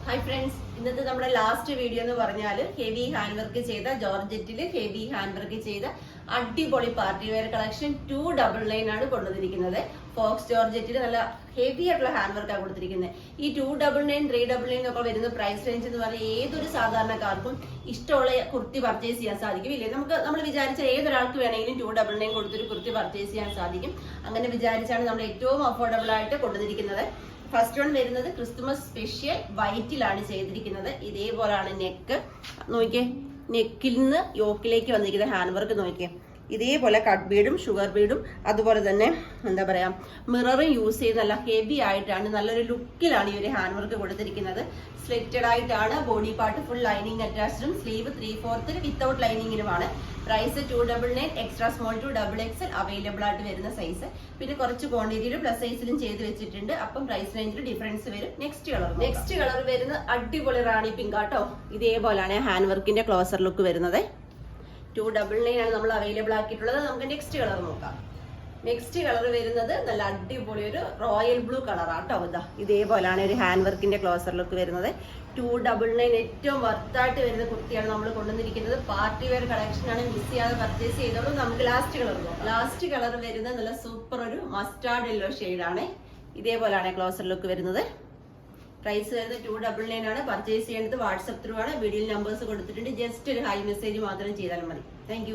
Hi friends, ഇന്നത്തെ നമ്മുടെ last video എന്ന് പറഞ്ഞാൽ ഹെവി ഹാൻഡ് വർക്ക് ചെയ്ത ജോർജറ്റിൽ ഹെവി ഹാൻഡ് വർക്ക് ചെയ്ത അടിപൊളി പാർട്ടി വെയർ കളക്ഷൻ 299 ആണ് കൊണ്ടുവന്നിരിക്കുന്നത്. ഫോക്സ് ജോർജറ്റിൽ നല്ല ഹെവി ആയിട്ടുള്ള ഹാൻഡ് വർക്കാണ് കൊടുത്തിരിക്കുന്നത്. ഈ 299, 399 ഒക്കെ വരുന്ന പ്രൈസ് റേഞ്ച് എന്ന് പറഞ്ഞാൽ ഏതൊരു സാധാരണക്കാർക്കും ഇഷ്ടമുള്ള കുർത്തി പർച്ചേസ് ചെയ്യാൻ സാധിക്കും. ഇല്ലേ, നമ്മൾ വിചാരിച്ച ഏതൊരാൾക്ക് വേണമെങ്കിലും 299 കൊടുത്തൊരു കുർത്തി പർച്ചേസ് ചെയ്യാൻ സാധിക്കും. അങ്ങനെ വിചാരിച്ചാണ് നമ്മൾ ഏറ്റവും അഫോർഡബിൾ ആയിട്ട് കൊണ്ടുവന്നിരിക്കുന്നത്. ഫസ്റ്റ് വൺ വരുന്നത് ക്രിസ്തുമസ് സ്പെഷ്യൽ വൈറ്റിലാണ് ചെയ്തിരിക്കുന്നത്. ഇതേപോലാണ് നെക്ക്. നോക്കിയേ, നെക്കിൽ നിന്ന് യോക്കിലേക്ക് വന്നിരിക്കുന്ന ഹാൻഡ് വർക്ക് നോക്കിയേ. ഇതേപോലെ കട്ട് ബീഡും ഷുഗർ ബീഡും അതുപോലെ തന്നെ എന്താ പറയാ മിററും യൂസ് ചെയ്ത് നല്ല ഹെവി ആയിട്ടാണ്, നല്ലൊരു ലുക്കിലാണ് ഈ ഒരു ഹാൻഡ് വർക്ക് കൊടുത്തിരിക്കുന്നത്. സ്ലിറ്റഡ് ആയിട്ടാണ്. ബോഡി പാർട്ട് ഫുൾ ലൈനിങ് അറ്റാച്ച്ഡും സ്ലീവ് 3/4 വിത്തൗട്ട് ലൈനിങ്ങിനുമാണ്. Price 299, extra small to XXL available ആയിട്ട് വരുന്ന സൈസ്. പിന്നെ കുറച്ച് ക്വാണ്ടിറ്റിയിലും പ്ലസ് സൈസിലും ചെയ്ത് വെച്ചിട്ടുണ്ട്. അപ്പം പ്രൈസ് റേഞ്ചിൽ ഡിഫറൻസ് വരും. നെക്സ്റ്റ് കളർ വരുന്ന അടിപൊളി റാണി പിങ്ക് ആട്ടോ. ഇതേപോലാണ് ഹാൻഡ് വർക്കിന്റെ ക്ലോസർ ലുക്ക് വരുന്നത്. 299 ആണ് നമ്മൾ അവൈലബിൾ ആക്കിയിട്ടുള്ളത്. നമുക്ക് നെക്സ്റ്റ് കളർ നോക്കാം. നെക്സ്റ്റ് കളർ വരുന്നത് നല്ല അടിപൊളി ഒരു റോയൽ ബ്ലൂ കളറാട്ടോ. ഇതേപോലാണ് ഒരു ഹാൻഡ് വർക്കിന്റെ ക്ലോസർ ലുക്ക് വരുന്നത്. 299 ഏറ്റവും വർത്തായിട്ട് വരുന്ന കുർത്തിയാണ് നമ്മൾ കൊണ്ടുവന്നിരിക്കുന്നത്. പാർട്ടി വെയർ കളക്ഷൻ ആണ്. മിസ് ചെയ്യാതെ പർച്ചേസ് ചെയ്തോളൂ. നമുക്ക് ലാസ്റ്റ് കളർ നോക്കാം. ലാസ്റ്റ് കളർ വരുന്നത് നല്ല സൂപ്പർ ഒരു മസ്റ്റാർഡ് യെല്ലോ ഷെയ്ഡാണ്. ഇതേപോലാണ് ക്ലോസർ ലുക്ക് വരുന്നത്. പ്രൈസ് വരുന്നത് 299 ആണ്. പർച്ചേസ് ചെയ്യേണ്ടത് വാട്സ്ആപ്പ് ത്രൂ ആണ്. വീഡിയോയിൽ നമ്പേഴ്സ് കൊടുത്തിട്ടുണ്ട്. ജസ്റ്റ് ഒരു ഹൈ മെസ്സേജ് മാത്രം ചെയ്താൽ മതി. താങ്ക്